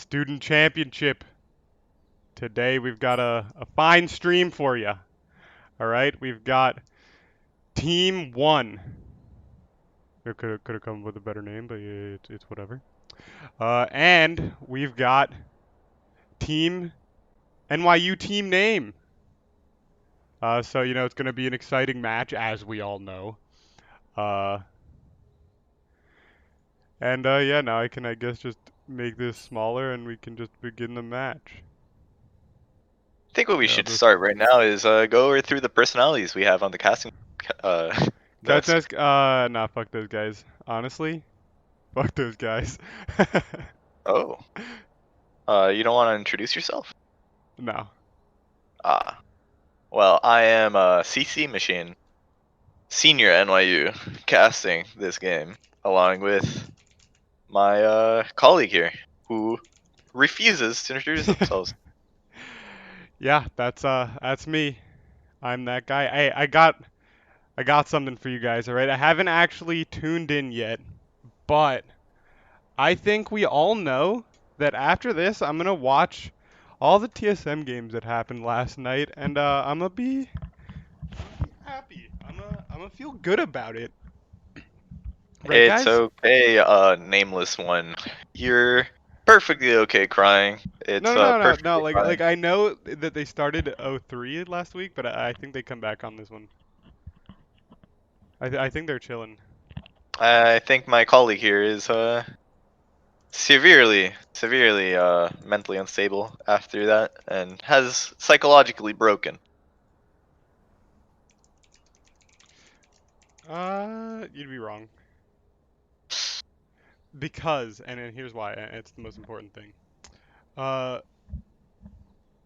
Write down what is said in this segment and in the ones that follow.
Student Championship. Today we've got a fine stream for you. All right, we've got Team 1. It could have come with a better name, but it's whatever. And we've got Team NYU team name. So it's going to be an exciting match, as we all know. Uh, and yeah, now I guess just make this smaller and we can just begin the match. I think what we Yeah, should start right now is go over through the personalities we have on the casting desk. Nah, fuck those guys. Honestly, fuck those guys. Oh, you don't want to introduce yourself? No. Ah, well, I am CC Machine, senior NYU, casting this game, along with my colleague here, who refuses to introduce themselves. Yeah, that's me. I'm that guy. I got something for you guys, all right? I haven't actually tuned in yet, but I think we all know that after this, I'm gonna watch all the TSM games that happened last night, and I'm gonna be happy. I'm gonna feel good about it, right, It's guys? okay, nameless one. You're perfectly okay crying. It's No. perfectly Like fine. I know that they started 03 last week, but I think they come back on this one. I think they're chilling. I think my colleague here is severely mentally unstable after that and has psychologically broken. You'd be wrong. Because, and here's why, and it's the most important thing. Uh,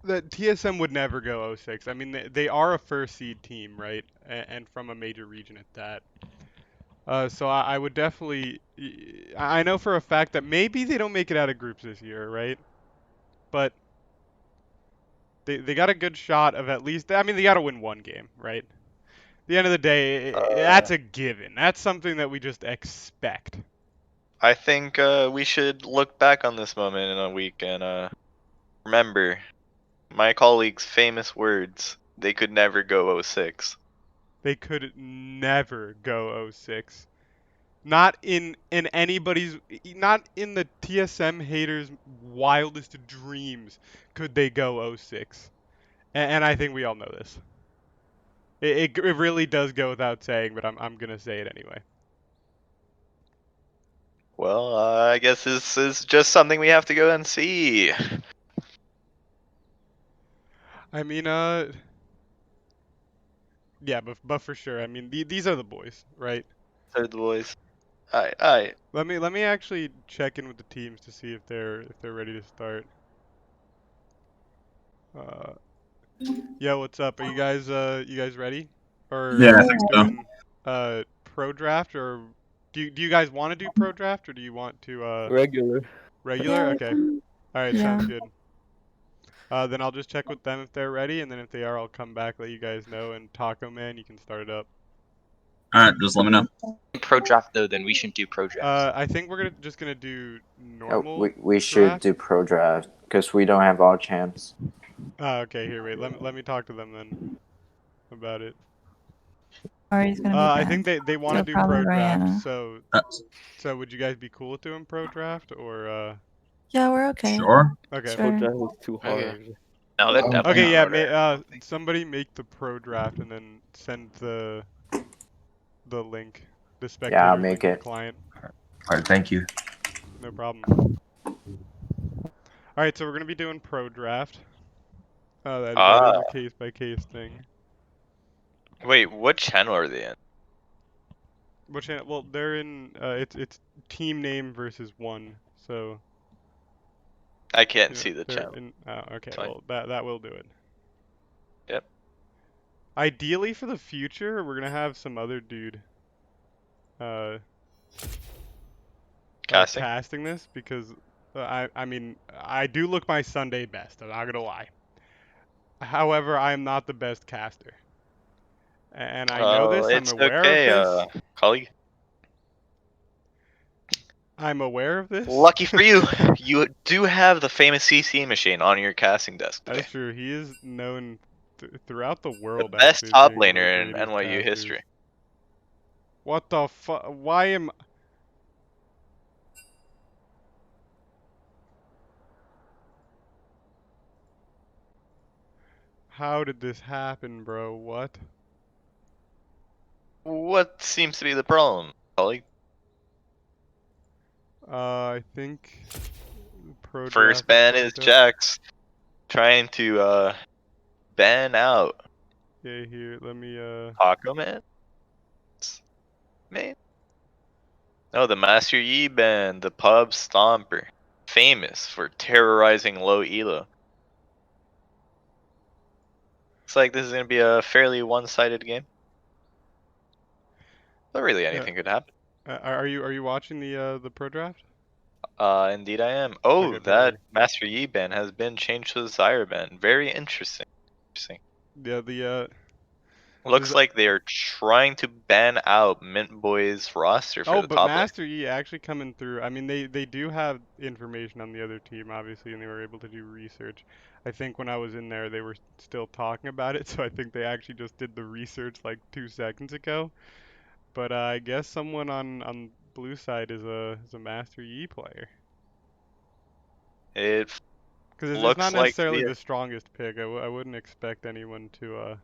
that TSM would never go 06. I mean, they are a first seed team, right? And from a major region at that. So I would definitely. I know for a fact that maybe they don't make it out of groups this year, right? But they got a good shot of at least. I mean, they got to win one game, right? At the end of the day, Uh, that's a given. That's something that we just expect. I think we should look back on this moment in a week and remember my colleague's famous words. They could never go 06. They could never go 06. Not in anybody's, not in the TSM haters' wildest dreams could they go 06. And I think we all know this. It really does go without saying, but I'm gonna say it anyway. Well, I guess this is just something we have to go and see. I mean, yeah, but for sure. I mean, these are the boys, right? Third the boys. Alright. Let me actually check in with the teams to see if they're ready to start. Uh, yeah, what's up? Are you guys ready? Or Yeah, are I we think so. doing pro draft, or do you guys want to do pro draft, or do you want to Regular. regular? Yeah, we Okay. can. All right, Yeah. sounds good. Then I'll just check with them if they're ready, and then if they are, I'll come back, let you guys know, and Taco Man, you can start it up. All right, just let me know. Pro draft though, then we shouldn't do pro draft. I think we're just gonna do Oh, normal we should draft. do pro draft because we don't have all champs. Okay, here, wait. Let me talk to them then about it. Or he's gonna be I banned. think they want to So do probably pro draft. Rihanna. So would you guys be cool with doing pro draft or Yeah, we're okay. Sure. okay. Sure. Pro draft is too Okay. hard. No, that definitely Okay, not yeah, harder. somebody make the pro draft and then send the link, the Yeah, spectator I'll link make to the it. client. All right, thank you. No problem. All right, so we're gonna be doing pro draft. That is Ah, a case by case thing. wait, what channel are they in? Which channel? Well, they're in. It's team name versus one. So I can't see the they're channel. in. Okay, It's fine. well that will do it. Yep. Ideally for the future, we're gonna have some other dude uh, Casting? casting this because I mean I do look my Sunday best. I'm not gonna lie. However, I am not the best caster, and I know Oh, this. I'm it's aware of okay, this. colleague. I'm aware of this. Lucky for you, you do have the famous CC machine on your casting desk today. That's true. He is known throughout the The world best actually as top being one of the laner in greatest NYU casters. history. What the fuck? Why am... How did this happen, bro? What? What seems to be the problem, colleague? I think pro First draft is ban is fucked up. Jax trying to ban out Yeah, here, let me Taco Man. Man. Oh, the Master Yi ban, the pub stomper, famous for terrorizing low elo. Looks like this is gonna be a fairly one-sided game, but really anything could happen. are you watching the pro draft? Indeed I am. Oh, Okay, that perfect. Master Yi ban has been changed to the Zyre ban. Very interesting. Yeah, Looks like they are trying to ban out Mint Boy's roster for oh, the but top lane. Master Yi actually coming through. I mean, they do have information on the other team, obviously, and they were able to do research. I think when I was in there, they were still talking about it, so I think they actually just did the research like 2 seconds ago. But I guess someone on blue side is a Master Yi player. It Because it's not looks like to necessarily be the strongest pick. I wouldn't expect anyone to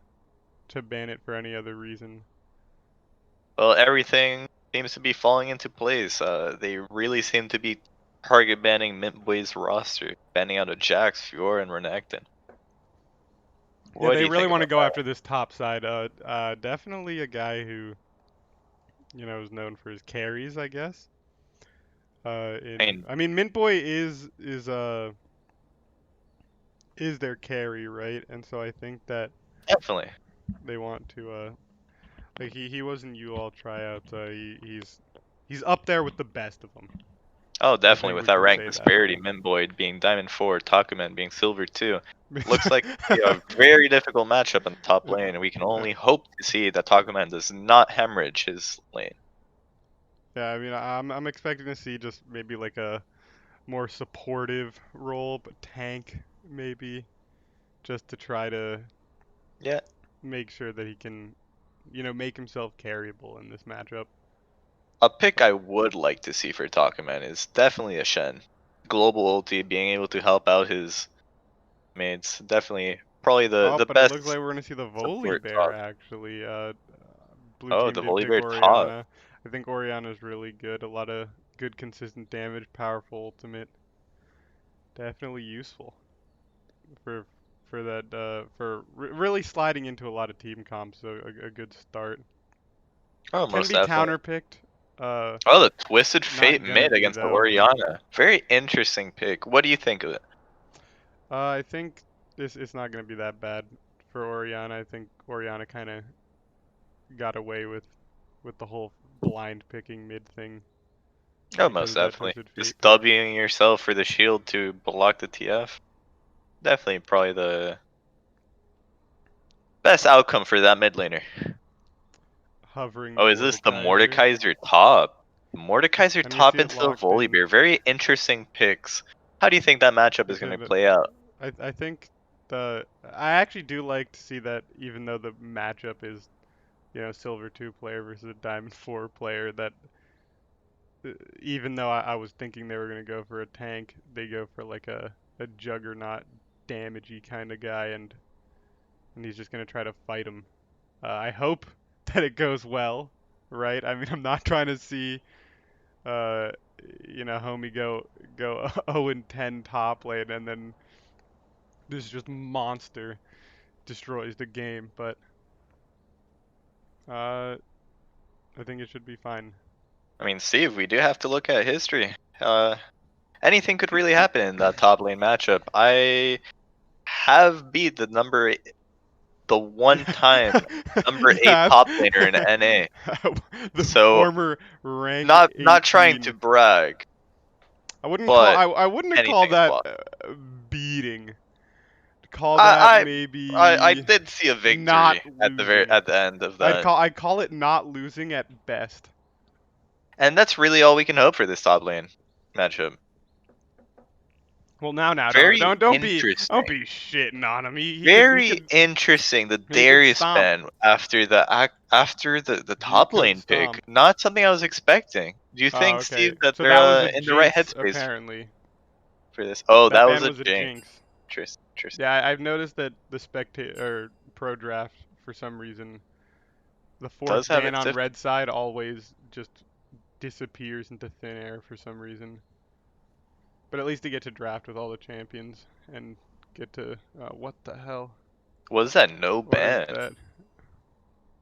ban it for any other reason. well, everything seems to be falling into place. They really seem to be target banning Mint Boy's roster, banning out of Jax, Fiora, and Renekton. Yeah, What do they you really think want to about go that? after this top side. Definitely a guy who, is known for his carries, I guess. I mean, I mean, Mint Boy is their carry, right? And so I think that definitely. they want to like he was in U all tryouts. He's up there with the best of them. Oh, I definitely. think With we that can rank say that. disparity, Mint Boy being Diamond 4, Takuman being Silver 2. Looks like a very difficult matchup in the top lane, and we can only hope to see that Takuman does not hemorrhage his lane. Yeah, I mean, I'm expecting to see just maybe like a more supportive role, but tank maybe, just to try to Yeah, make sure that he can, make himself carryable in this matchup. a pick I would like to see for Takuman is definitely a Shen. Global ulti, being able to help out his mates, definitely probably Oh, the but it best looks like we're gonna see the support Volibear top. actually. Blue Oh, team the did pick Volibear top. Orianna. I think Orianna's really good. A lot of good consistent damage, powerful ultimate. Definitely useful for that for really sliding into a lot of team comps. So a good start. Oh, Can most be definitely. counterpicked. Uh, Oh, the Twisted Not Fate gonna mid be against the though. Orianna. Very interesting pick. What do you think of it? I think it's not gonna be that bad for Orianna. I think Orianna kind of got away with the whole blind picking mid thing Oh, because most of that definitely. Twisted Fate Just pick. Wing yourself for the shield to block the TF. Definitely probably the best outcome for that mid laner. Hovering Oh, is this the Mordekaiser. Mordekaiser top? Mordekaiser And we top see it into the locked in. Volibear. Very interesting picks. How do you think that matchup is going Okay, to play out? I think I actually do like to see that even though the matchup is Silver 2 player versus a Diamond 4 player, that even though I was thinking they were gonna go for a tank, they go for like a juggernaut damagey kind of guy, and he's just gonna try to fight him. I hope that it goes well, right? I mean, I'm not trying to see uh homie go 0 and 10 top lane and then this just monster destroys the game, but I think it should be fine. I mean, Steve, we do have to look at history. Anything could really happen in that top lane matchup. I have beat the one time number 8 Yeah, top laner in NA. the So former rank not trying to 18. brag, I wouldn't call but I wouldn't call anything is that possible. beating. Call that I I maybe did see a not victory losing. at the end of that. I'd call it not losing at best. And that's really all we can hope for this top lane matchup. Well, now, Very don't be interesting. shitting on him. He Very could interesting. The could Darius stomp. ban after the top could lane pick. stomp. Not something I was expecting. Do you Oh, think, okay. Steve, that So they're that was a in the right jinx, headspace apparently. for this? Oh, That that was ban a was a jinx. jinx. Interesting. Yeah, I've noticed that the spectator or pro draft for some reason, the fourth Does have ban its on red side always just disappears into thin air for some reason. But at least you get to draft with all the champions and get to what the hell? Was that no What is ban? that?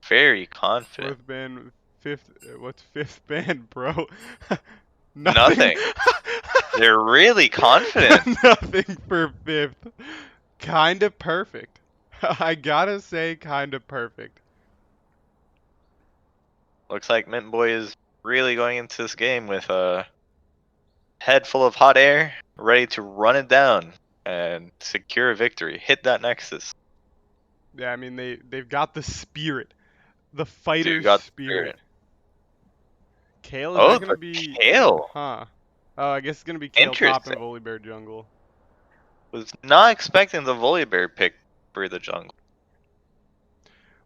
Very confident. Fourth ban, fifth. What's fifth ban, bro? Nothing. They're really confident. Nothing for fifth. Kind of perfect. I gotta say, kind of perfect. Looks like Mint Boy is really going into this game with a head full of hot air, ready to run it down and secure a victory. Hit that Nexus. Yeah, I mean they've got the spirit, the Dude fighter's got the spirit. spirit. Kale, is Oh, that gonna the be? Kale. Huh. Oh, I guess it's gonna be Kale top and Interesting. Volibear jungle. Was not expecting the Volibear pick for the jungle.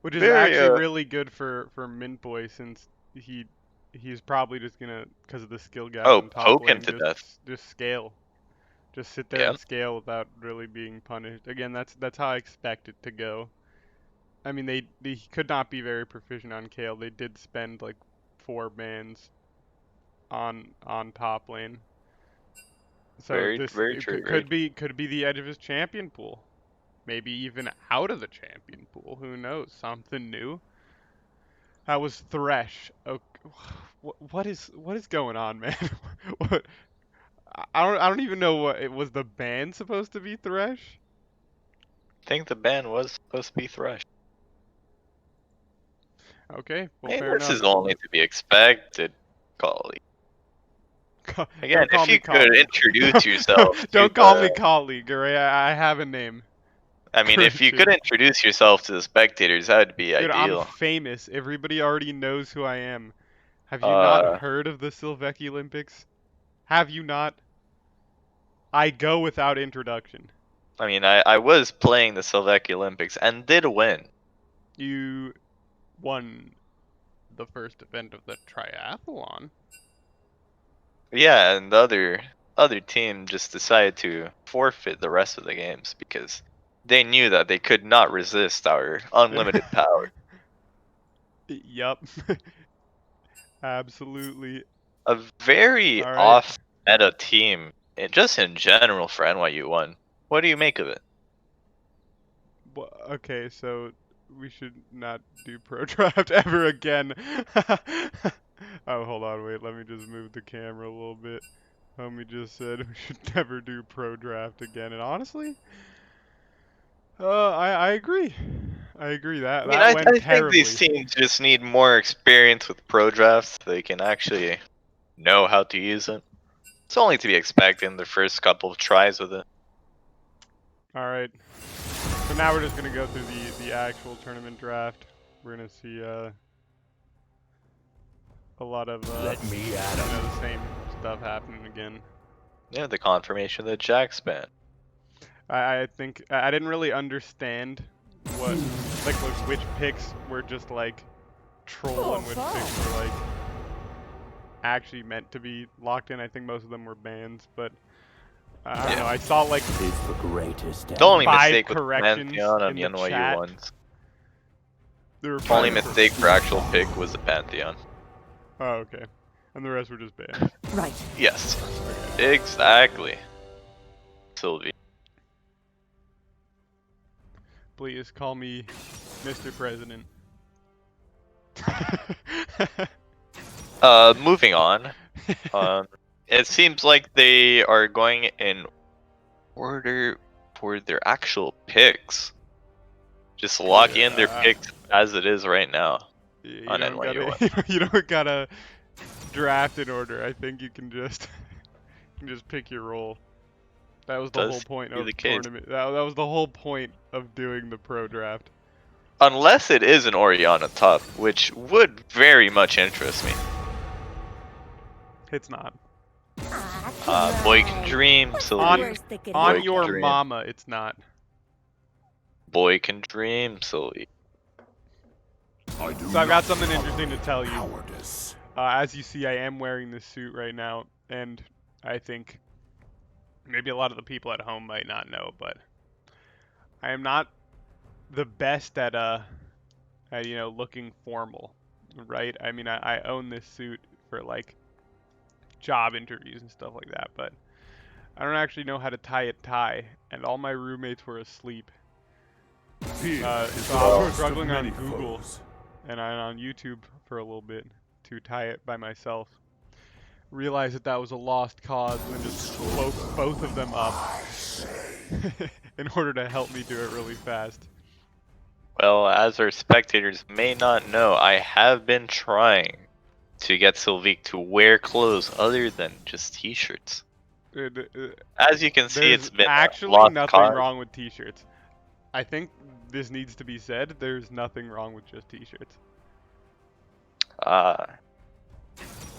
Which is Very actually really good for Mint Boy since he's probably just gonna, because of the skill gap oh, in top poke him lane, to death. just scale, just sit there Yeah. and scale without really being punished. Again, that's how I expect it to go. I mean, they could not be very proficient on Kale. They did spend like 4 bans on top lane. So Very, this very true. could be the edge of his champion pool. Maybe even out of the champion pool. Who knows? Something new. That was Thresh. Okay. What is going on, man? What? I don't even know what it was. The band supposed to be Thresh? I think the ban was supposed to be Thresh. Okay, well, Hey, fair this enough. is only to be expected, colleague. Again, Don't call if me you could colleague. introduce yourself to Don't call me the... colleague, alright? I have a name. I mean, if you could Christian. introduce yourself to the spectators, that would be Dude, I'm ideal. famous. Everybody already knows who I am. Have you not Uh, heard of the Silvecki Olympics? Have you not? I go without introduction. I mean, I was playing the Silvecki Olympics and did win. You won the first event of the triathlon. Yeah, and the other team just decided to forfeit the rest of the games because they knew that they could not resist our unlimited power. Yup. Absolutely. A very All right. off-meta team, just in general for NYU1. What do you make of it? Well, okay, so we should not do pro draft ever again. Oh, hold on, wait. Let me just move the camera a little bit. Homie just said we should never do pro draft again, and honestly, I agree. I agree. I mean, That went I think these terribly. teams just need more experience with pro drafts. They can actually know how to use it. It's only to be expected in the first couple of tries with it. All right. So now we're just gonna go through the actual tournament draft. We're gonna see a lot of Let me at you know, the same stuff happening again. Yeah, the confirmation that Jack's banned. I think I didn't really understand what like which picks were just like troll and which picks were like actually meant to be locked in. I think most of them were bans, but I don't know. I saw like is the greatest. The only 5 mistake with corrections Pantheon on in the the NYU chat. ones. There were The only 5 mistake for actual pick was the Pantheon. Oh, okay. And the rest were just banned. Right. Yes, exactly. Sylvie. Please call me Mr. President. Moving on. It seems like they are going in order for their actual picks. Just lock in their picks as it is right now on NYU1. You don't gotta draft in order. I think you can just pick your role. That was the Does whole point be of the case. tournament. That was the whole point of doing the pro draft. Unless it is an Oriana top, which would very much interest me. It's not. Boy can dream, Sylvie. On Boy your can dream. mama, it's not. Boy can dream, Sylvie. So I've got something interesting to tell you. As you see, I am wearing this suit right now, and I think maybe a lot of the people at home might not know, but I am not the best at looking formal, right? I mean, I own this suit for like job interviews and stuff like that, but I don't actually know how to tie a tie, and all my roommates were asleep. So I was struggling on Google and on YouTube for a little bit to tie it by myself. Realized that was a lost cause, and then just woke both of them up in order to help me do it really fast. Well, as our spectators may not know, I have been trying to get Sylvie to wear clothes other than just t-shirts. As you can see, it's been actually lost nothing cause. wrong with t-shirts. I think this needs to be said. There's nothing wrong with just t-shirts.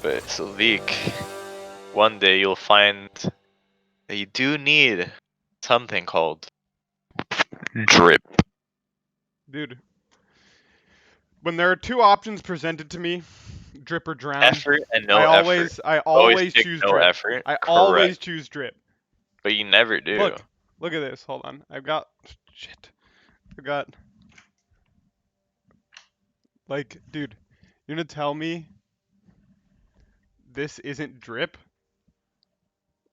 But Sylvie, one day you'll find that you do need something called drip. Dude, when there are two options presented to me, drip or drown, Effort and no effort. I always pick choose no drip. effort. I Correct. always choose drip. But you never do. Look at this. Hold on. I've got like, dude, you're gonna tell me this isn't drip?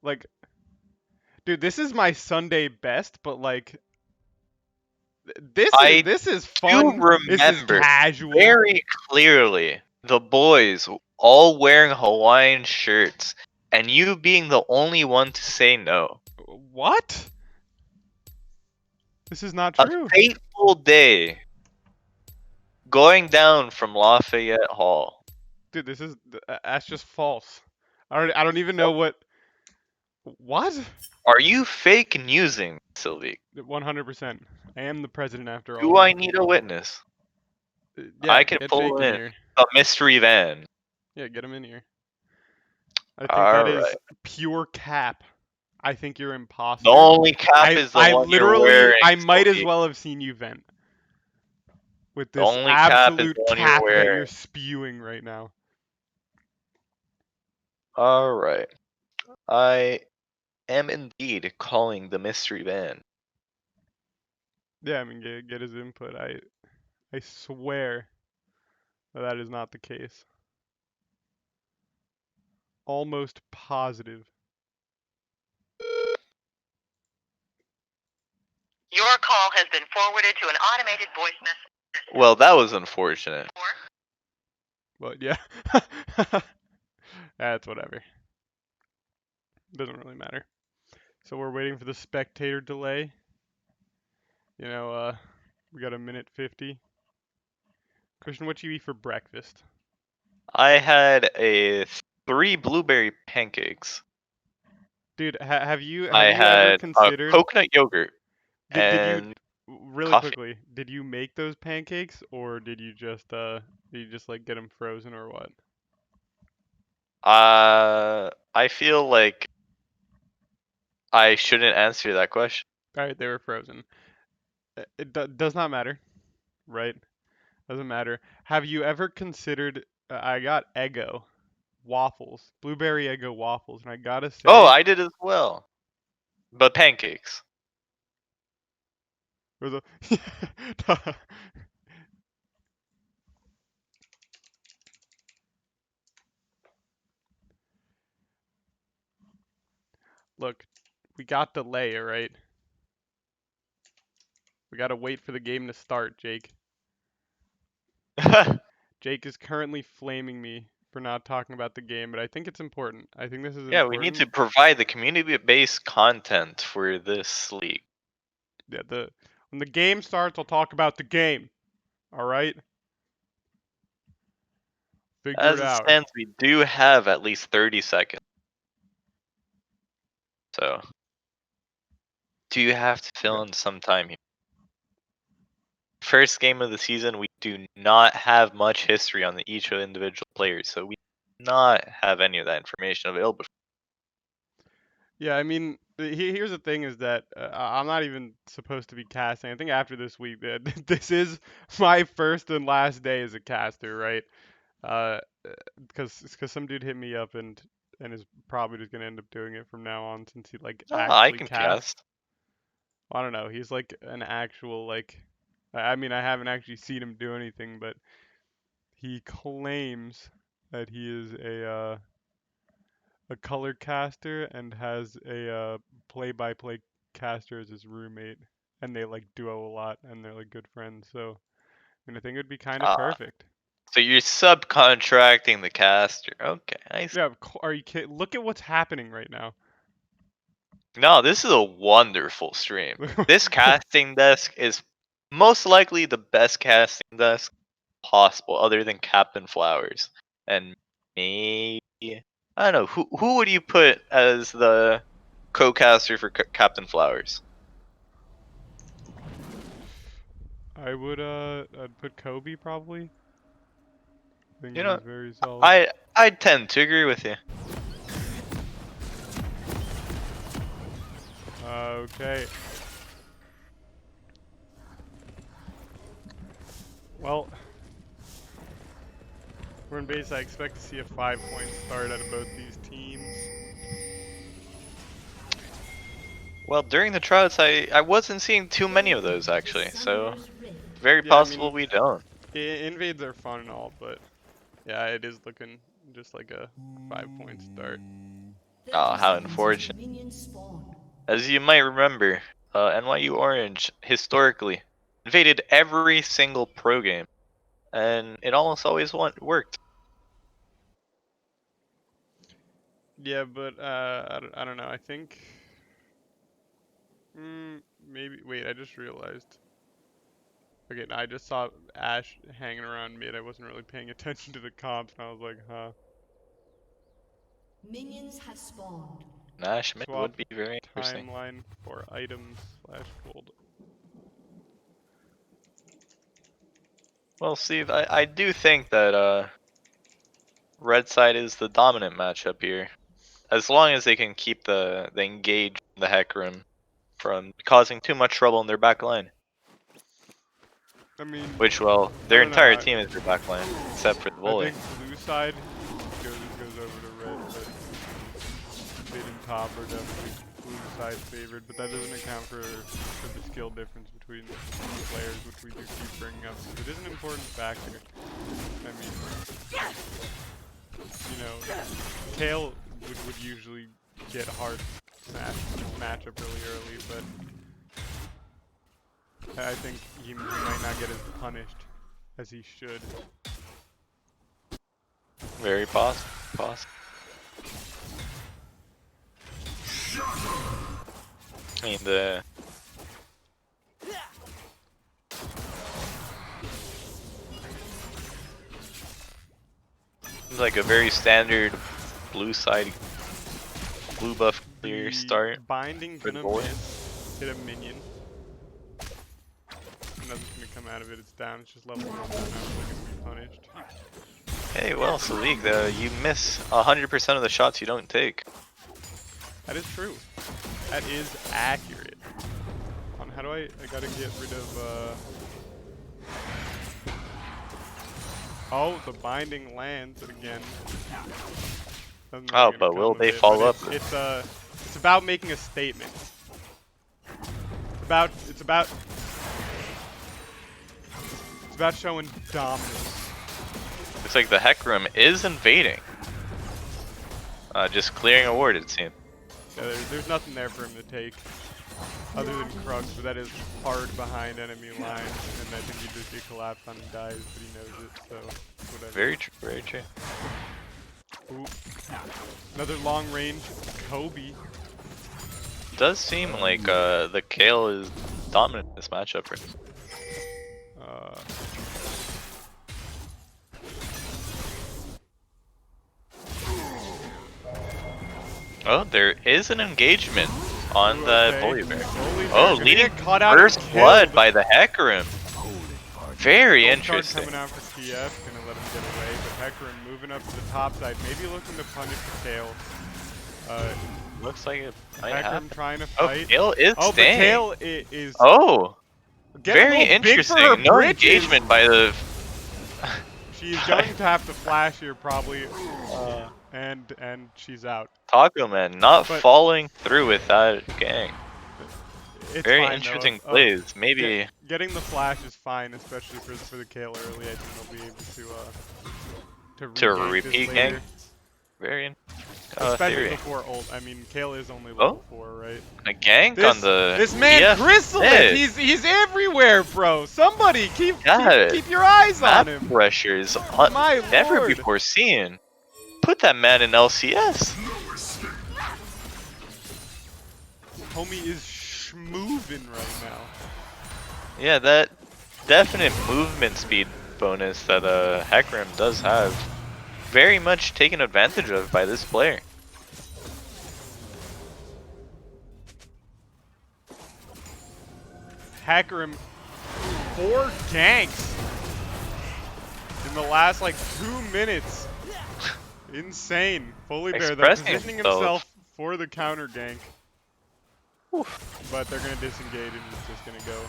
Like, dude, this is my Sunday best, but like, this is fun. This is remember casual. very clearly the boys all wearing Hawaiian shirts and you being the only one to say no. What? This is not A true. fateful day going down from Lafayette Hall. Dude, that's just false. I don't even know what. What? Are you fake newsing, Sylvie? 100%. I am the president after all. Do I need a witness? Yeah, I can get pull Jake in here. a mystery van. Yeah, get him in here. I think that is Alright. pure cap. I think you're The imposter. only cap is the one you're wearing. I might as Sylvie. well have seen you vent. With The this only cap is absolute the one you're cap that wearing. you're spewing right now. Alright. I am indeed calling the mystery van. Yeah, I mean, get his input. I swear that is not the case. Almost positive. Your call has been forwarded to an automated voice message. Well, that was unfortunate. But yeah. That's whatever. Doesn't really matter. So we're waiting for the spectator delay. You know, we got a minute 50. Christian, what you eat for breakfast? I had 3 blueberry pancakes. Dude, have you I ever had considered? coconut yogurt Did you and really coffee. quickly? Did you make those pancakes, or did you just like get them frozen, or what? I feel like I shouldn't answer that question. All right, they were frozen. Does not matter, right? Doesn't matter. Have you ever considered? I got Eggo waffles, blueberry Eggo waffles, and I gotta say. Oh, I did as well. But pancakes. Was a Look, we got delay, alright? We gotta wait for the game to start, Jake. Jake is currently flaming me for not talking about the game, but I think it's important. I think this is Yeah, important. we need to provide the community-based content for this league. Yeah, when the game starts, I'll talk about the game. All right? Figure As it it out. stands, we do have at least 30 seconds. So, do you have to fill in some time here? First game of the season, we do not have much history on each individual players, so we not have any of that information available. Yeah, I mean, here's the thing is that I'm not even supposed to be casting. I think after this week, this is my first and last day as a caster, right? Uh, because some dude hit me up and is probably just gonna end up doing it from now on since he like I actually can casts. cast. I don't know. He's like an actual like. I mean, I haven't actually seen him do anything, but he claims that he is a color caster and has a play-by-play caster as his roommate, and they like duo a lot, and they're like good friends. So I mean, I think it would be kind of Ah, perfect. so you're subcontracting the caster. Okay, I see. Yeah, are you kidding? Look at what's happening right now. No, this is a wonderful stream. This casting desk is most likely the best casting desk possible, other than Captain Flowers. And maybe I don't know who would you put as the co-caster for Captain Flowers? I would I'd put Kobe probably. I think You know, he's very solid. I tend to agree with you. Okay. Well, we're in base. I expect to see a 5-point start out of both these teams. Well, during the tryouts, I wasn't seeing too many of those actually, so very Yeah, I possible mean, we don't. invades are fun and all, but yeah, it is looking just like a 5-point start. Oh, how unfortunate. As you might remember, NYU Orange historically invaded every single pro game, and it almost always worked. Yeah, but I don't know. I think maybe. Wait, I just realized. Okay, I just saw Ash hanging around mid. I wasn't really paying attention to the comps, and I was like, huh. Minions have spawned. Nash mid Swap would be very interesting. timeline for items / gold. Well, Steve, I do think that red side is the dominant matchup here, as long as they can keep the engage the heck room from causing too much trouble in their back line. I mean, Which, well, I their don't know. entire team is their back line, except for the I volley. think blue side goes over to red, but mid and top are definitely blue side favored. But that doesn't account for the skill difference between players, which we do keep bringing up. It is an important factor. I mean, you know, Kale would usually get hard matchup really early, but I think he might not get as punished as he should. Very possible. I mean, seems like a very standard blue side, blue buff clear start. Binding for the gonna board. miss, hit a minion. Nothing's gonna come out of it, it's down, it's just level 1 now, so they're gonna be punished. Hey, well, Salik, you miss 100% of the shots you don't take. That is true. That is accurate. How do I gotta get rid of, Oh, the binding lands again. Oh, but will they follow up? It's about making a statement. It's about showing dominance. Looks like the heck room is invading. Just clearing a ward, it seems. Yeah, there's nothing there for him to take, other than Krugs, but that is hard behind enemy lines, and I think he just get collapsed on and dies, but he knows it, so whatever. Very true, very true. Ooh. Another long range Kobe. It does seem like the Kale is dominant in this matchup. Oh, there is an engagement on the Bully Bear. Oh, leading first blood by the Heck Room. Very interesting. Coming out for TF, gonna let him get away, but Hecarim moving up to the top side, maybe looking to punish the Kale. Looks like it might happen. Hecarim trying to Oh, fight. Kale is Oh, but staying. Kale is Oh, getting a very little big for her interesting. No britches. engagement by the. She's going to have to flash here probably, and she's out. Taco Man not But- following through with that gang. It's Very fine, interesting though. plays. Maybe Getting the flash is fine, especially for the Kale early. I think they'll be able to to re-gank repeat this gang. later. Very Especially theory. before ult. I mean, Kale is only level 4, right? A gank This, on the. this man TF Chrysalis, mid. he's everywhere, bro. Somebody keep God, your eyes map on him. pressures My never lord. before seen. Put that man in LCS. Homie is schmovin' right now. Yeah, that definite movement speed bonus that Hecarim does have, very much taken advantage of by this player. Hecarim, 4 ganks in the last like 2 minutes. Insane. Fully Bear though Expressing positioning himself for the counter gank. But they're gonna disengage and he's just gonna go.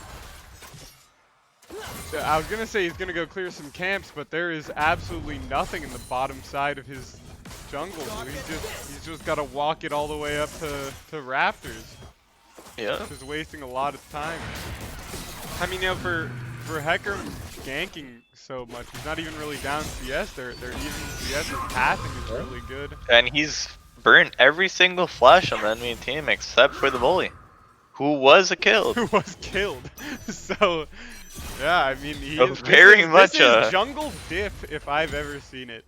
I was gonna say he's gonna go clear some camps, but there is absolutely nothing in the bottom side of his jungle. So he's just gotta walk it all the way up to Raptors. Yeah. Just wasting a lot of time. I mean, you know, for Hecarim ganking so much, he's not even really down CS. They're even CS. His pathing is really good. And he's burnt every single flash on the enemy team except for the bully, who was a kill. Who was killed. So, yeah, I mean, he So is very much this is jungle diff if I've ever seen it.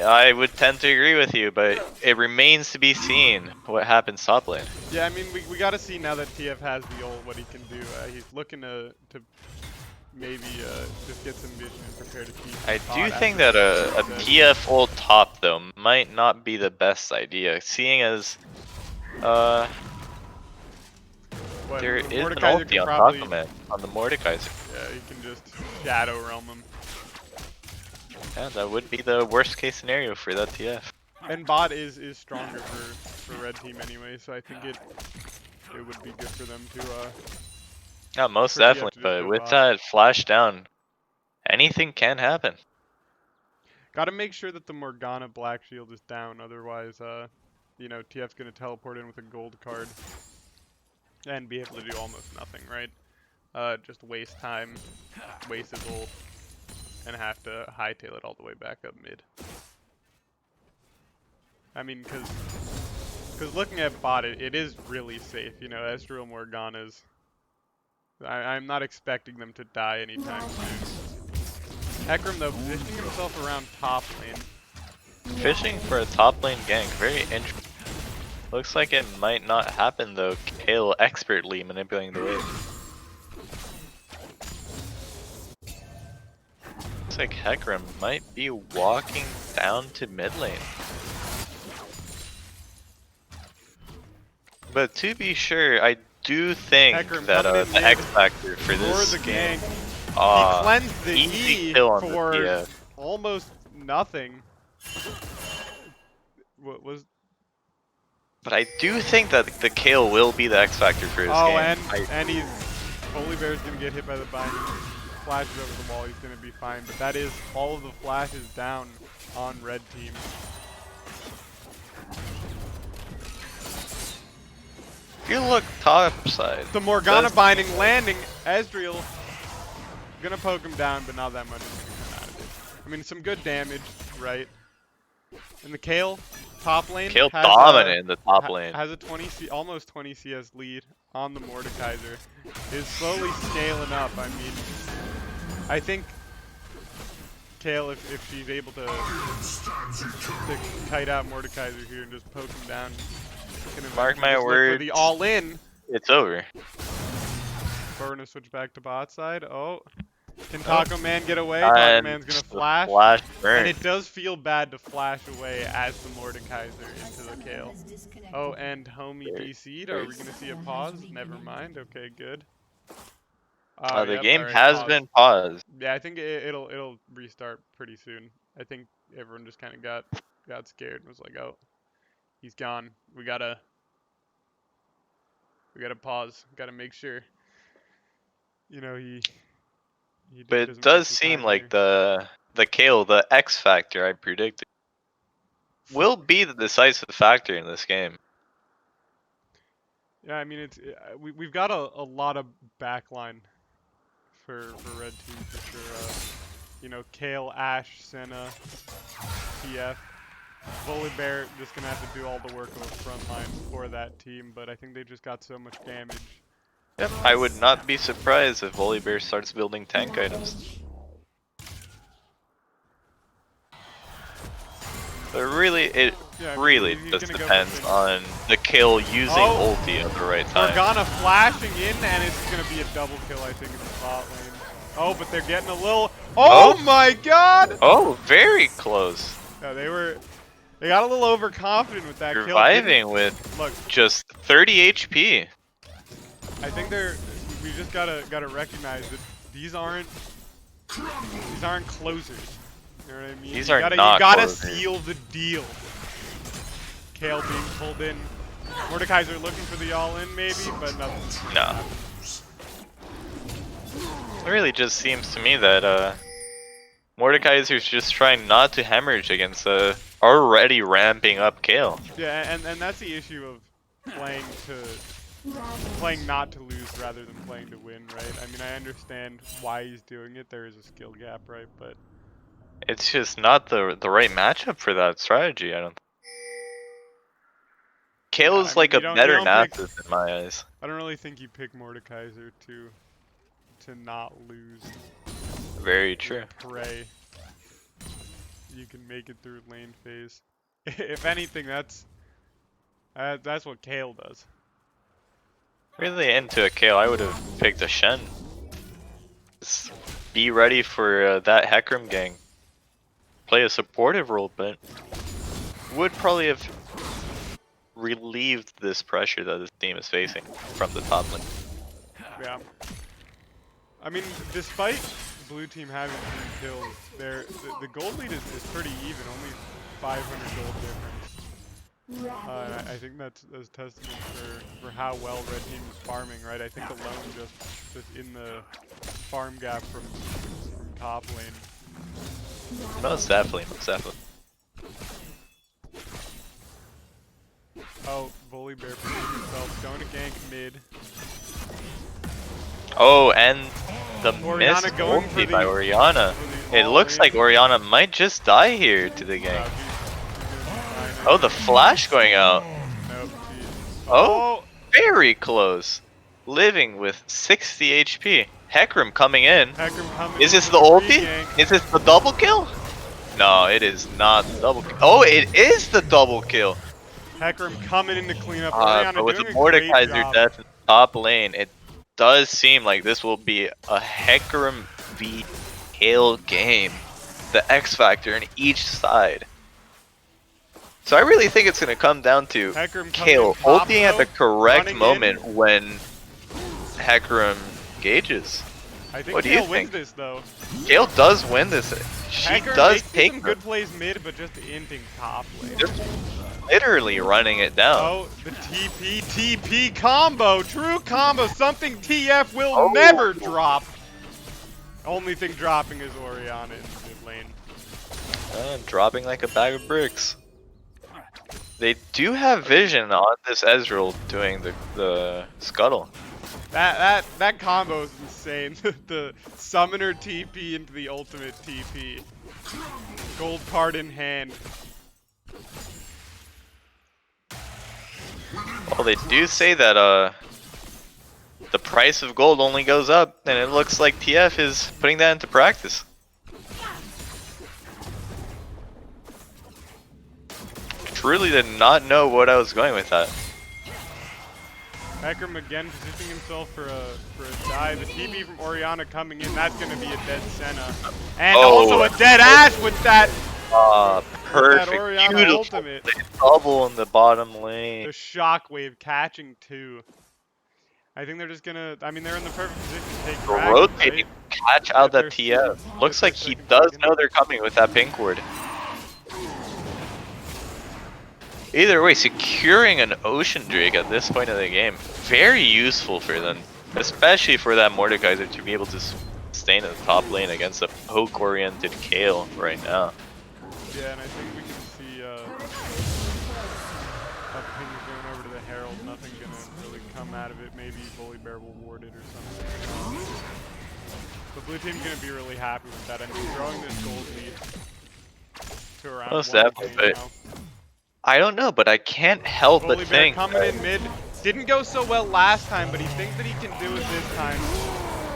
I would tend to agree with you, but it remains to be seen what happens top lane. Yeah, I mean, we got to see now that TF has the ult what he can do. He's looking to maybe just get some vision and prepare to keep. I do think that a TF ult top though might not be the best idea, seeing as there is an ulti on Taco Man on the Mordekaiser. Yeah, you can just shadow realm him. Yeah, that would be the worst case scenario for that TF. And bot is stronger for red team anyway, so I think it would be good for them to Yeah, most for TF to definitely, just but go with bot. that flash down, anything can happen. Gotta make sure that the Morgana Black Shield is down, otherwise, you know, TF's gonna teleport in with a gold card and be able to do almost nothing, right? Just waste time, waste his ult, and have to hightail it all the way back up mid. I mean, cause looking at bot, it is really safe, you know, Ezreal Morgana's. I'm not expecting them to die anytime soon. Hecarim though, positioning himself around top lane. Fishing for a top lane gank, very interesting. Looks like it might not happen though. Kale expertly manipulating the wave. Looks like Hecarim might be walking down to mid lane. But to be sure, I do think Hecarim that coming in the mid X factor for this For the game, gank, he cleansed the easy E kill on the for TF. almost nothing. What was? But I do think that the Kale will be the X factor for this game. And he's Holy Bear's gonna get hit by the binding. Flashes over the wall, he's gonna be fine. But that is all of the flashes down on red team. If you look top side, The Morgana binding landing, Ezreal gonna poke him down, but not that much is gonna come out of it. I mean, some good damage, right? And the Kale top lane Kale has dominant in the top lane. Has a almost 20 CS lead on the Mordekaiser. Is slowly scaling up. I mean, I think Kale, if she's able to kite out Mordekaiser here and just poke him down, can Mark eventually my just look for words. the all-in. It's over. We're gonna switch back to bot side. Oh, can Taco Man get away? Taco And Man's gonna the flash. Flash burn. And it does feel bad to flash away as the Mordekaiser into the Kale. Oh, and homie DC'd. Are we gonna see a pause? Never mind. Okay, good. The Yep, game alright, has pause. been paused. Yeah, I think it'll restart pretty soon. I think everyone just kind of got scared and was like, oh, he's gone. We gotta pause. Gotta make sure, you know, he But it doesn't does waste his seem time like here. the Kale, the X factor I predicted, will be the decisive factor in this game. Yeah, I mean we've got a lot of backline for red team for sure. You know, Kale, Ash, Senna, TF. Volibear just gonna have to do all the work on the front line for that team, but I think they just got so much damage. Yep, I would not be surprised if Volibear starts building tank items. But really, it Yeah, I mean, really he's just gonna go depends for on the Kill using ulti at the right time. Morgana flashing in, and it's gonna be a double kill, I think, in the bot lane. Oh, but they're getting a little. Oh my God! Oh, very close. Yeah, they got a little overconfident with that Surviving kill. with Look, just 30 HP. I think we just gotta recognize that these aren't closers. You know what I mean? These you are gotta, not You gotta closers. seal the deal. Kale being pulled in. Mordekaiser looking for the all-in maybe, but nothing. No. It really just seems to me that Mordekaiser's just trying not to hemorrhage against a already ramping up Kale. Yeah, and that's the issue of playing not to lose rather than playing to win, right? I mean, I understand why he's doing it. There is a skill gap, right? But It's just not the right matchup for that strategy, I don't think. Kale's I mean, like you a don't better pick- Nasus in my eyes. I don't really think you pick Mordekaiser to not lose. Very true. Pray you can make it through lane phase. If anything, that's what Kale does. Really into a Kale, I would have picked a Shen. Just be ready for that Hecarim gang. Play a supportive role, but would probably have relieved this pressure that this team is facing from the top lane. Yeah. I mean, despite blue team having 3 kills, the gold lead is pretty even, only 500 gold difference. I think that's testament for how well red team is farming, right? I think alone just in the farm gap from top lane. Most definitely, most definitely. Oh, Volibear protecting himself, going to gank mid. Oh, and the Orianna missed going for ulti by the- Orianna. for the It looks all-in. like Orianna might just die here to the He's gang. gonna be fine. Oh, the flash going out. Nope, geez. Oh, very close. Living with 60 HP. Hecarim coming in. Hecarim coming Is in this with the a ulti? regank. Is this the double kill? No, it is not the double kill. Oh, it is the double kill. Hecarim coming in to clean up. Orianna But with the doing a great Mordekaiser job. death in the top lane, it does seem like this will be a Hecarim v Kale game. The X factor in each side. So I really think it's going to come down to Hecarim coming Kale in top ulting at the though, correct running moment in. when Hecarim engages. I think What do you Kale wins think? this though. Kale does win this. She Hecarim does makes take some her. good plays mid, but just inting top lane. Just literally running it down. Oh, the TP combo, true combo, something TF will Oh. never drop. Only thing dropping is Orianna in mid lane. Dropping like a bag of bricks. They do have vision on this Ezreal doing the scuttle. That combo is insane. The summoner TP into the ultimate TP. Gold card in hand. Well, they do say that the price of gold only goes up, and it looks like TF is putting that into practice. Truly did not know what I was going with that. Hecarim again positioning himself for a dive. A TP from Orianna coming in. That's going to be a dead Senna. And also a dead Ash with that. Perfect. Orianna Beautiful. ultimate. They double in the bottom lane. The shockwave catching two. I think they're just gonna. I mean, they're in the perfect position to take dragon, Rotating, right? catch out If that they're- TF. Looks if like they're he second does dragon. know they're coming with that pink ward. Either way, securing an Ocean Drake at this point of the game, very useful for them. Especially for that Mordekaiser to be able to stay in the top lane against a poke-oriented Kayle right now. Yeah, and I think we can see Pings going over to the Herald. Nothing gonna really come out of it. Maybe Bully Bear will ward it or something. The blue team's gonna be really happy with that. I mean, throwing this gold lead to around Most 1K definitely. now. I don't know, but I can't help Bully but Bear think. coming in mid. Didn't go so well last time, but he thinks that he can do it this time.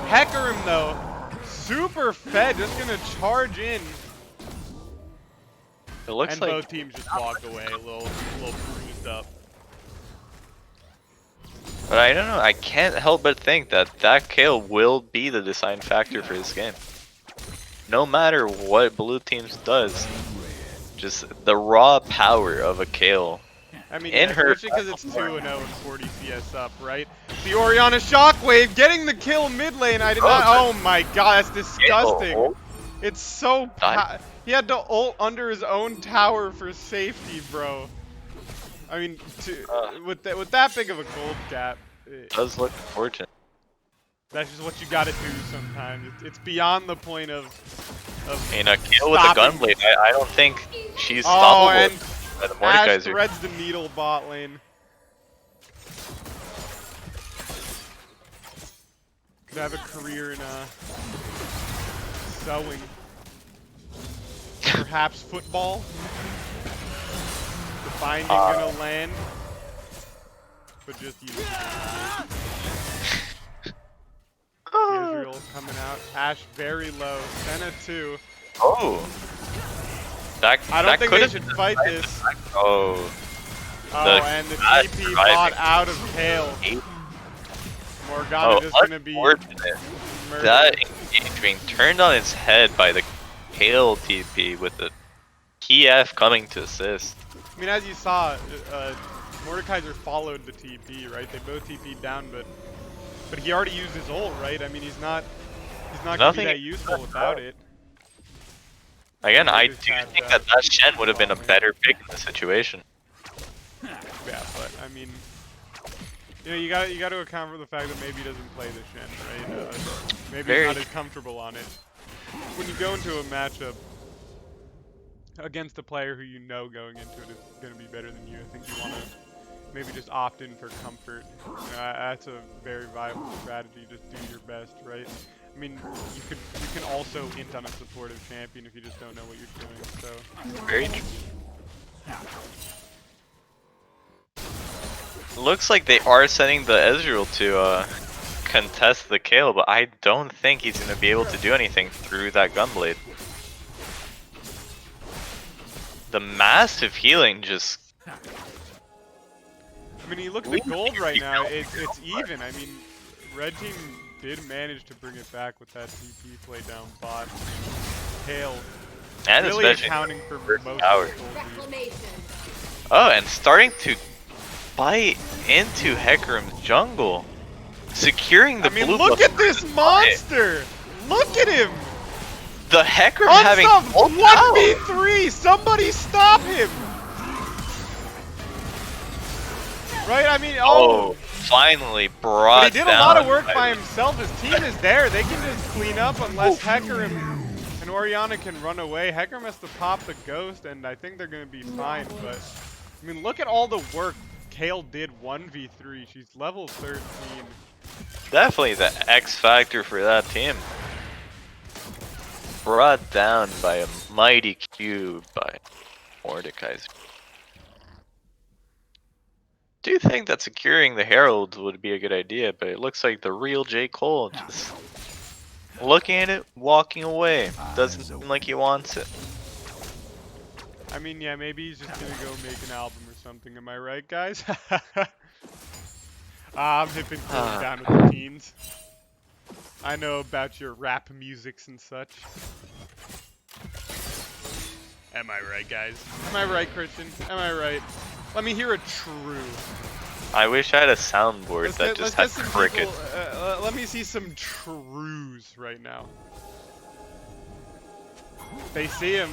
Hecarim though, super fed, just gonna charge in. It looks and like both teams just walk away, a little bruised up. But I don't know, I can't help but think that that Kayle will be the design factor for this game. No matter what blue teams does, just the raw power of a Kayle. I mean, In yeah, her especially because it's 2-0 and 40 CS up, right? The Orianna Shockwave getting the kill mid lane. I did not. Oh my god, that's disgusting. It's so. He had to ult under his own tower for safety, bro. I mean, with that big of a gold gap, It does look unfortunate. that's just what you gotta do sometimes. It's beyond the point of I mean, a Kayle with a gunblade, I don't think she's Oh, stoppable. and By the Ash Mordekaiser. threads the needle bot lane. Could have a career in sewing. Perhaps football. The binding gonna land. But just use it. Israel coming out. Ash very low. Senna 2. Oh. That, I don't think they could've should been fight decided. this. Oh. Oh, and the TP bot out of Kayle. Morgana is gonna be unfortunate. murdered. That engagement turned on its head by the Kayle TP with the TF coming to assist. I mean, as you saw, Mordekaiser followed the TP, right? They both TP'd down, but he already used his ult, right? I mean, he's not gonna be that useful without it. Again, I do think that Shen would have been a better pick in this situation. Yeah, but I mean, you know, you got to account for the fact that maybe he doesn't play the Shen, right? Maybe he's not as comfortable on it. When you go into a matchup against a player who you know going into it is going to be better than you, I think you want to maybe just opt in for comfort. That's a very viable strategy. Just do your best, right? I mean, you can also int on a supportive champion if you just don't know what you're doing. So Very true. Looks like they are sending the Ezreal to contest the Kayle, but I don't think he's going to be able to do anything through that Gunblade. The massive healing just... I mean, you look at the gold right now, it's even. I mean, red team did manage to bring it back with that TP play down bot. Kayle and really especially accounting for most power. of the gold lead. Oh, and starting to bite into Hecarim's jungle. Securing the blue look buff at this monster! Look at him! The Hecarim having full 1v3! Somebody stop him! Right? I mean, oh, finally brought but he did a lot of work by himself. His team is there. They can just clean up unless Hecarim and Orianna can run away. Hecarim has to pop the ghost, and I think they're going to be fine. But, I mean, look at all the work Kayle did 1v3. She's level 13. Definitely the X factor for that team. Brought down by a mighty cube by Mordekaiser. Do think that securing the Herald would be a good idea, but it looks like the real J. Cole just looking at it, walking away. Doesn't seem like he wants it. I mean, yeah, maybe he's just gonna go make an album or something. Am I right, guys? I'm hipping down with the teens. I know about your rap musics and such. Am I right, guys? Am I right, Christian? Am I right? Let me hear a true. I wish I had a soundboard that just had crickets. Let me see some trues right now. They see him.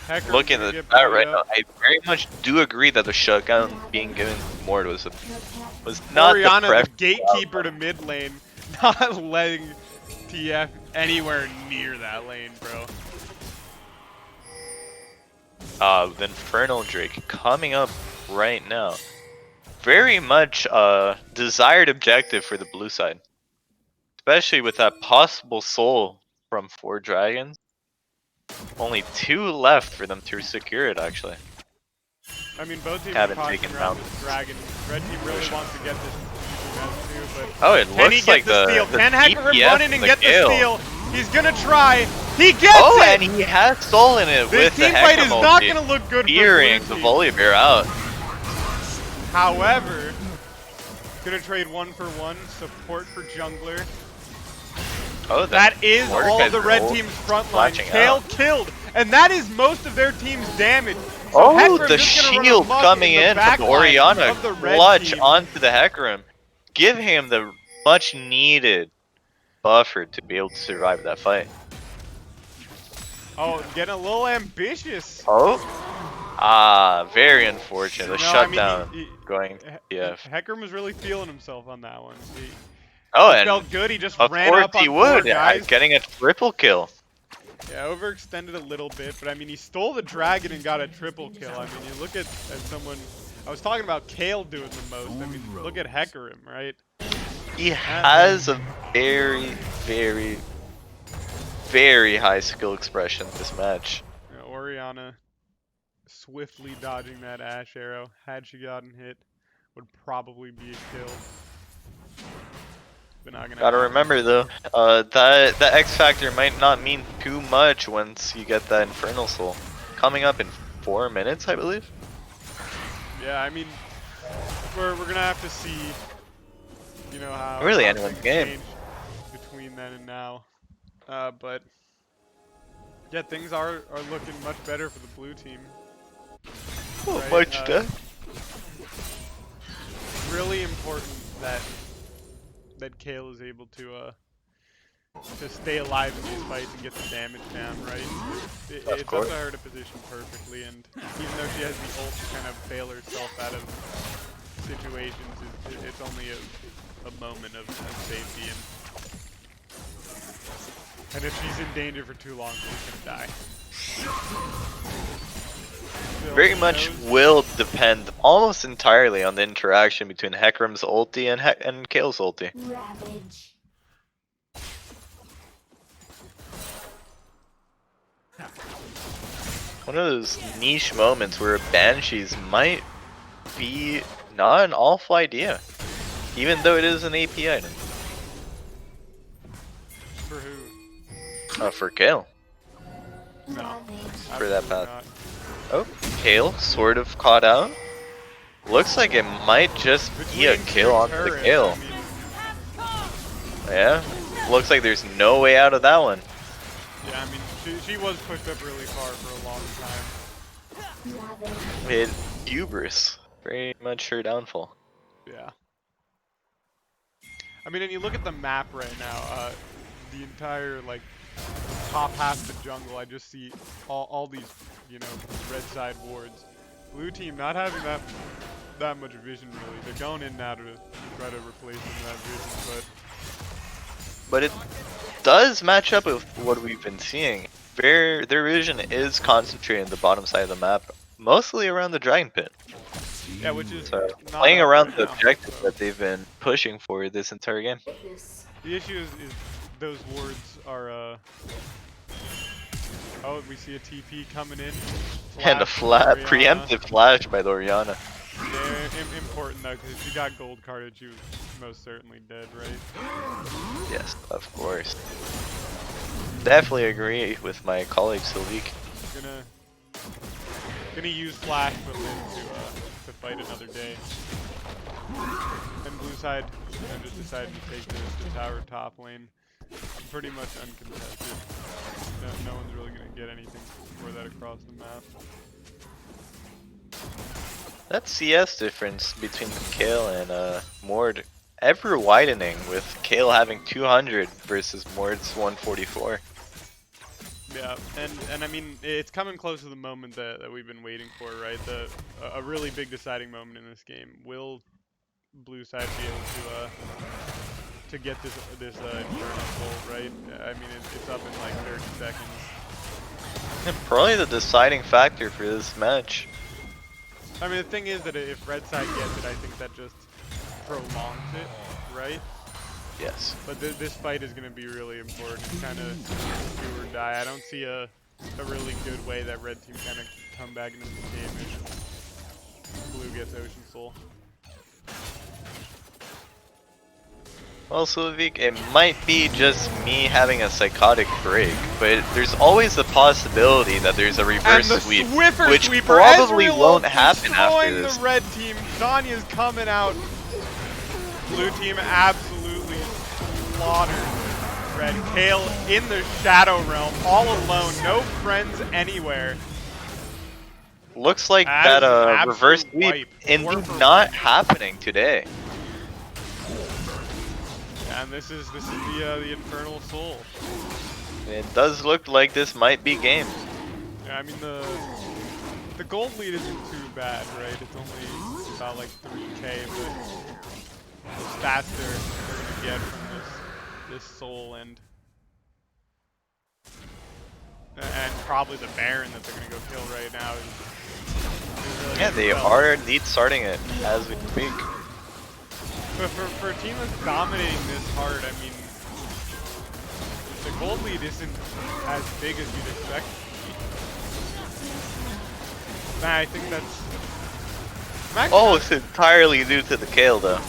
Hecker looking at that right now, I very much do agree that the shutdown being given to Mord was not Oriana, the the preference. gatekeeper to mid lane, not letting TF anywhere near that lane, bro. The Infernal Drake coming up right now. Very much a desired objective for the blue side. Especially with that possible soul from 4 dragons. Only 2 left for them to secure it, actually. I mean, both teams are Haven't talking taken around down. this dragon. Red team really wants to get this too, but Oh, it can he looks get like the steal? the Can Hecarim DPS run in and get the Gale. steal? He's gonna try. He gets Oh, it! and he has stolen it This with the team fight Hecarim is not ulti, gonna look good fearing for the blue team. Volibear out. However, gonna trade 1-for-1 support for jungler. Oh, That is all Mordecai's the red ult team's front line. flashing Kale out. killed, and that is most of their team's damage. So Oh, Hecarim's the just gonna run shield amok coming in the in from back the line Oriana of the red clutch team. onto the Hecarim. Give him the much needed buffer to be able to survive that fight. Oh, getting a little ambitious. Oh? Ah, very unfortunate. The No, I mean, shutdown he- going TF. Hecarim was really feeling himself on that one. Oh, He and felt good. He just of ran course up on he 4 would, guys. getting a triple kill. Yeah, overextended a little bit, but I mean, he stole the dragon and got a triple kill. I mean, you look at someone. I was talking about Kale doing the most. I mean, look at Hecarim, right? He has a very, very, very high skill expression this match. You know, Oriana swiftly dodging that Ash arrow. Had she gotten hit, would probably be a kill. But not gonna Gotta happen. remember though, that X factor might not mean too much once you get that Infernal Soul. Coming up in 4 minutes, I believe. Yeah, I mean, we're gonna have to see, you know, how Really how anyone's things game. change between then and now. But yeah, things are looking much better for the blue team. Oh, Right, much Really important that Kale is able to stay alive in these fights and get the damage down, right? It Of course. puts her to position perfectly, and even though she has the ult to kind of bail herself out of situations, it's only a moment of safety, and if she's in danger for too long, she's gonna die. Still, Very who much knows? will depend almost entirely on the interaction between Hecarim's ulti and Kale's ulti. Ravage. One of those niche moments where Banshees might be not an awful idea, even though it is an AP item. For who? For Kale, No. for that absolutely path. not. Oh, Kale sort of caught out. Looks like it might just be a Between kill two onto the turrets, Kale. I mean, Yeah, looks like there's no way out of that one. yeah, I mean, she was pushed up really far for a long time. Ravage. It hubris, very much her downfall. Yeah. I mean, and you look at the map right now, the entire, like, top half of the jungle, I just see all these, you know, red side wards. Blue team not having that much vision, really. They're going in now to try to replace some of that vision, But it does match up with what we've been seeing. Their vision is concentrated in the bottom side of the map, mostly around the Dragon Pit. yeah, which is So not playing up around right the now, objective so. that they've been pushing for this entire game. The issue is those wards are, oh, we see a TP coming in. And a Flash from Oriana. preemptive flash by the Oriana. Yeah, important though, because if she got gold carded, she was most certainly dead, right? Yes, of course. Definitely agree with my colleague Salik. Gonna use flash but live to fight another day. And blue side, you know, just decided to take the tower top lane, pretty much uncontested. No one's really gonna get anything for that across the map. That CS difference between Kale and Mord ever widening, with Kale having 200 versus Mord's 144. Yeah, and I mean, it's coming close to the moment that we've been waiting for, right? A really big deciding moment in this game. Will blue side be able to get this Inferno Soul, right? I mean, it's up in like 30 seconds. Probably the deciding factor for this match. I mean, the thing is that if red side gets it, I think that just prolongs it, right? Yes. But this fight is going to be really important. It's kind of do or die. I don't see a really good way that red team kind of come back into this game if blue gets Ocean Soul. Well, Sylvik, it might be just me having a psychotic break, but there's always the possibility that there's a reverse sweep, which sweeper, probably Ezreal won't happen after destroying this. the red team. Zanya's coming out. Blue team absolutely slaughtered red. Kale in the Shadow Realm, all alone, no friends anywhere. Looks like That that is an absolute reverse sweep wipe. indeed not happening today. And this is the Infernal Soul. It does look like this might be game. Yeah, I mean the gold lead isn't too bad, right? It's only about like 3k, but the stats they're gonna get from this soul and probably the Baron that they're gonna go kill right now is really Yeah, they are indeed starting it as we speak. But for a team that's dominating this hard, I mean, the gold lead isn't as big as you'd expect it to be. Nah, I think that's... Oh, it's entirely due to the Kale though.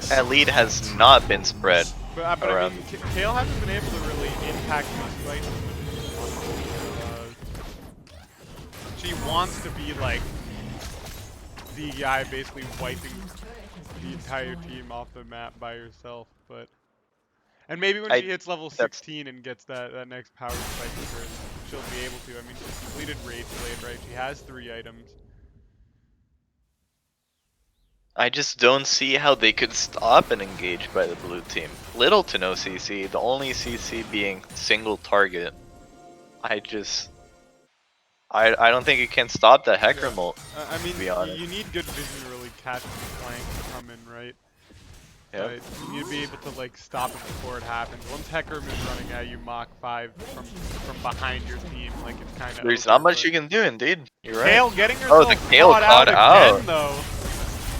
That lead has not been spread But I around. mean, Kale hasn't been able to really impact these fights. She wants to be like the guy basically wiping the entire team off the map by herself, but and maybe when she hits level 16 and gets that next power spike with her, she'll be able to. I mean, she's completed Rage Blade, right? She has 3 items. I just don't see how they could stop an engage by the blue team. Little to no CC, the only CC being single target. I don't think you can stop that Hecarim ult. I mean, to be honest. you need good vision to really catch the flank to come in, right? Yep. Right. You need to be able to like stop it before it happens. Once Hecarim is running at you Mach 5 from behind your team, like it's kind of. There's not much you can do, indeed. You're right. Kale getting herself the Kale caught out out. again, though.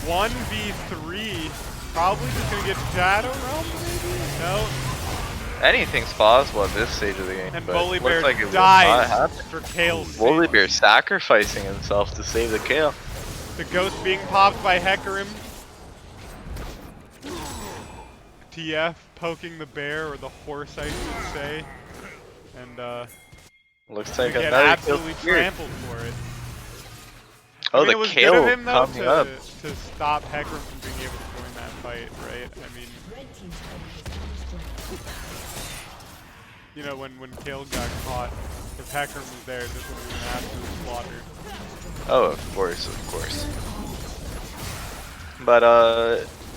1v3, probably just gonna get Shadow Realm, maybe? No. Anything's possible at this stage of the game. And but Bully looks Bear like it will not dies happen. for Kale's Bully sake. Bear sacrificing himself to save the Kale. The ghost being popped by Hecarim. TF poking the bear, or the horse I should say. And Looks like get another kill absolutely here. trampled for it. Oh, I mean, the it was Kale good of him, though, coming up. to stop Hecarim from being able to join that fight, right? I mean, you know, when Kale got caught, if Hecarim was there, this would have been an absolute slaughter. Oh, of course. But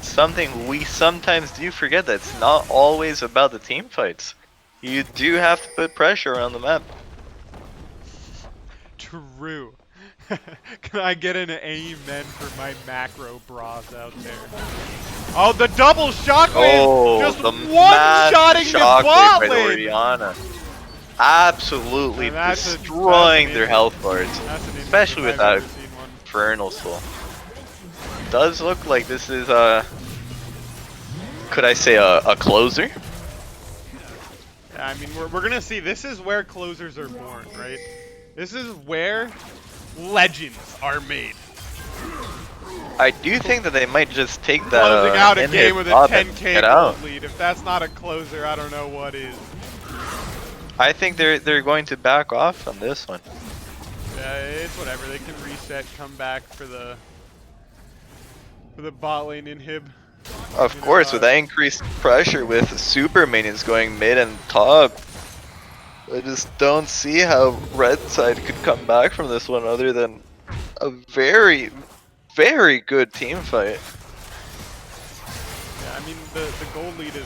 something we sometimes do forget, that it's not always about the team fights. You do have to put pressure around the map. True. Can I get an amen for my macro bras out there? Oh, the double shockwave! Oh, Just the one-shotting the bot shockwave by the lane! Orianna. Absolutely And that's destroying an their health bars, That's an especially instance with I've that never seen one. Infernal Soul. Does look like this is could I say a closer? Yeah, I mean, we're gonna see. This is where closers are born, right? This is where legends are made. I do think that they might just take that Closing out a in game his with a top and 10k get out. gold lead. If that's not a closer, I don't know what is. I think they're going to back off on this one. Yeah, it's whatever. They can reset, come back for the bot lane inhib. Of course, with that increased pressure with super minions going mid and top, I just don't see how red side could come back from this one other than a very, very good team fight. Yeah, I mean the gold lead is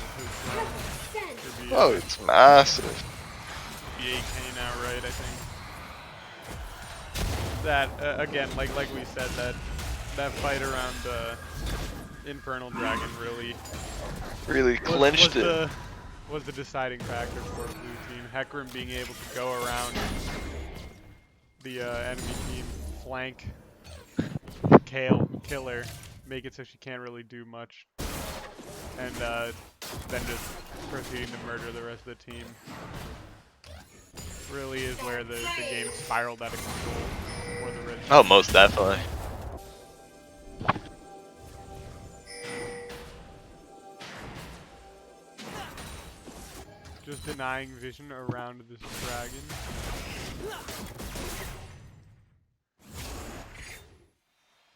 Oh, it's massive. be 8K now, right? I think. That again, like we said, that fight around Infernal Dragon Really clinched it. was the deciding factor for blue team. Hecarim being able to go around the enemy team, flank Kale, kill her, make it so she can't really do much, and then just proceeding to murder the rest of the team. Really is where the game spiraled out of control for the red team. Oh, most definitely. Just denying vision around this dragon.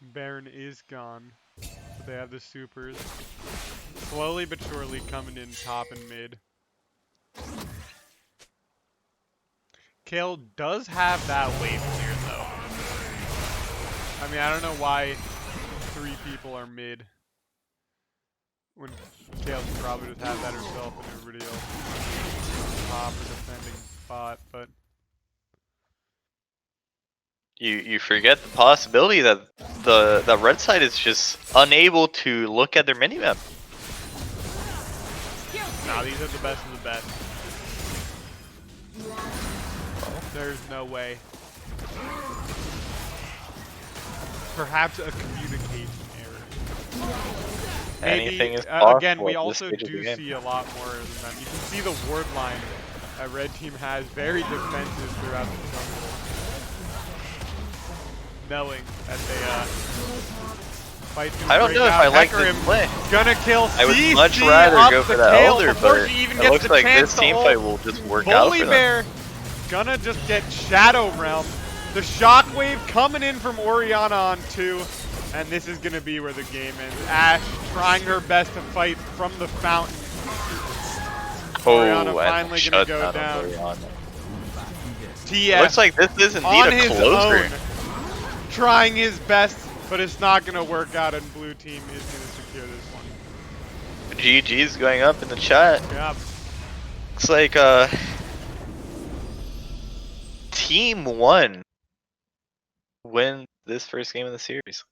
Baron is gone, but they have the supers. Slowly but surely coming in top and mid. Kale does have that wave clear though. I mean, I don't know why 3 people are mid when Kale could probably just have that herself and everybody else top or defending bot, but You forget the possibility that the red side is just unable to look at their minimap. nah, these are the best of the best. There's no way. Perhaps a communication error. Maybe, Anything is possible. again, we at this also stage of the do game. see a lot more than them. You can see the word line that red team has very defensive throughout the jungle, knowing that they fight's gonna I don't break know if out. I like Hecarim this play. Gonna kill I would CC much rather up go the for that Kale Elder, before but she even it gets looks the like chance this to team ult. fight will just work out Bully for them. Bear gonna just get Shadow Realm. The Shockwave coming in from Orianna on 2, and this is gonna be where the game ends. Ashe trying her best to fight from the fountain. Orianna Oh, finally and gonna shut go down. down. It TF looks like this is indeed on a his closer. own, trying his best, but it's not gonna work out, and blue team is gonna secure this one. GG's going up in the chat. Yep. Looks like Team 1 win this first game of the series.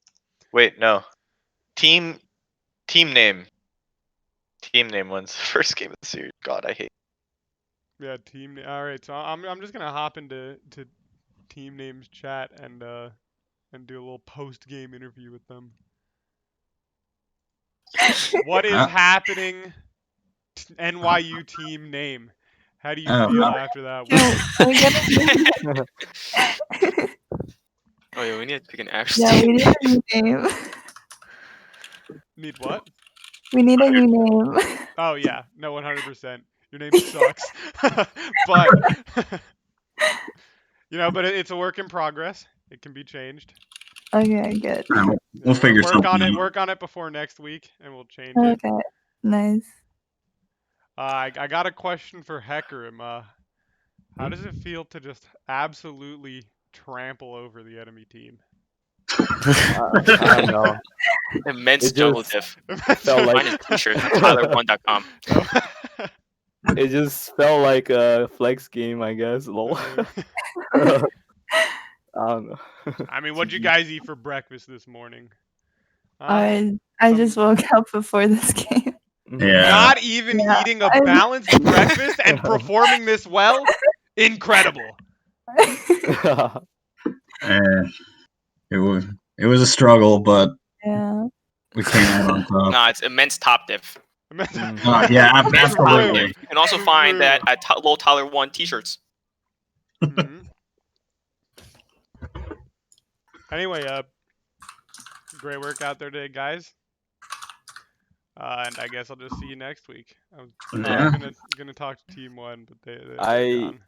Wait, no. Team name. Team name wins the first game of the series. God, I hate. Yeah, team. All right, so I'm just gonna hop into team names chat and do a little post game interview with them. What is happening? NYU team name. How do you feel after that one? Oh yeah, we need to pick an Ash Yeah, we team. need a new name. Need what? We need a new name. Oh yeah, no, 100%. Your name sucks, but you know, but it's a work in progress. It can be changed. Okay, good. We'll figure work something on it. out. Work on it before next week, and we'll change it. Okay, nice. I got a question for Hecarim. How does it feel to just absolutely trample over the enemy team? I don't know. Immense It jungle just diff. felt Find like his t-shirt at tyler1.com. it just felt like a flex game, I guess. Lol. I don't know. I mean, what'd you guys eat for breakfast this morning? I some- just woke up before this game. Yeah. Not even Yeah, eating a balanced breakfast and performing this well? Incredible. It was a struggle, but Yeah. we came out on top. Nah, it's immense top diff. Yeah, Immense top absolutely. diff. You can also find that at Low Tyler 1 t-shirts. Mhm. Anyway, great work out there today, guys. And I guess I'll just see you next week. I was Yeah. gonna talk to Team 1, but they're I gone.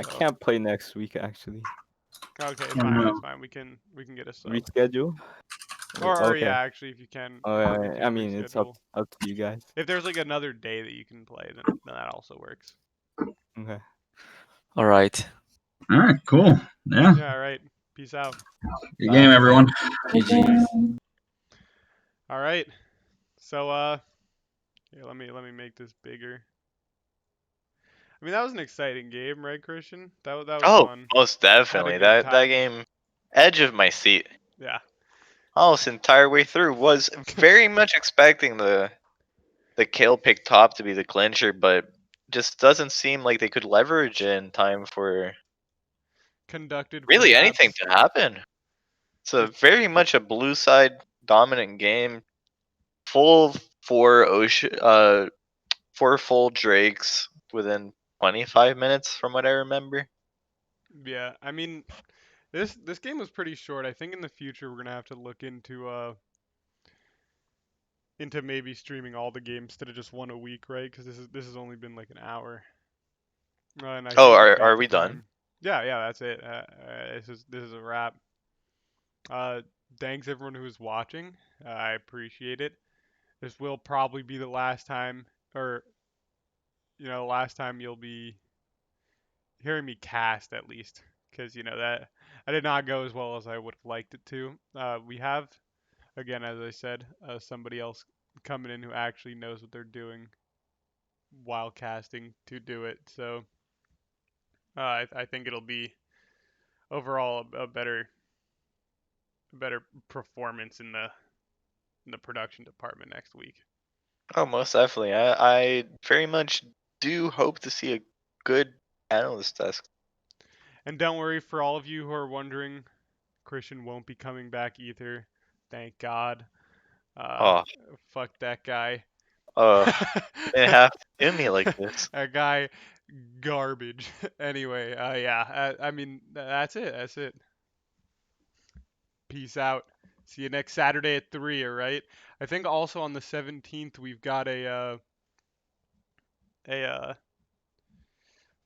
So. can't play next week actually. Okay, Oh, fine. no. That's fine. We can get a sub. Reschedule. Or Okay. yeah, actually, if you can. Oh, if you yeah, can I mean, it's up reschedule. to you guys. If there's like another day that you can play, then that also works. Okay. All right. All right, cool. Yeah. Yeah. All right. Peace out. Good game, everyone. GG. All right. So here, let me make this bigger. I mean, that was an exciting game, right, Christian? That was Oh, fun. most Had a definitely. good That time. game, edge of my seat. Yeah. Almost entire way through. Was very much expecting the kale pick top to be the clincher, but just doesn't seem like they could leverage it in time for Conducted really anything perhaps. to happen. It's a very much a blue side dominant game. Full four ocean, four full drakes within 25 minutes, from what I remember. Yeah. I mean, this game was pretty short. I think in the future we're gonna have to look into maybe streaming all the games instead of just one a week, right? Because this has only been like an hour. And I Oh, think we're are about we done? time. Yeah, yeah, that's it. This is a wrap. Thanks everyone who is watching. I appreciate it. This will probably be the last time, or last time you'll be hearing me cast at least, because that I did not go as well as I would have liked it to. We have, again, as I said, somebody else coming in who actually knows what they're doing while casting to do it. So I think it'll be overall a better performance in the production department next week. Oh, most definitely. I very much do hope to see a good analyst desk. And don't worry, for all of you who are wondering, Christian won't be coming back either. Thank God. Uh, Oh, fuck that guy. you didn't have to do me like this. That guy, garbage. Anyway, yeah. I mean, that's it. That's it. Peace out. See you next Saturday at 3. All right. I think also on the 17th we've got a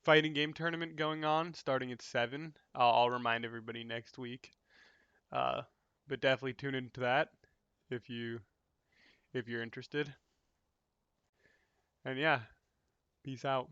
fighting game tournament going on starting at 7. I'll remind everybody next week. Uh, but definitely tune into that if you're interested. And yeah, peace out.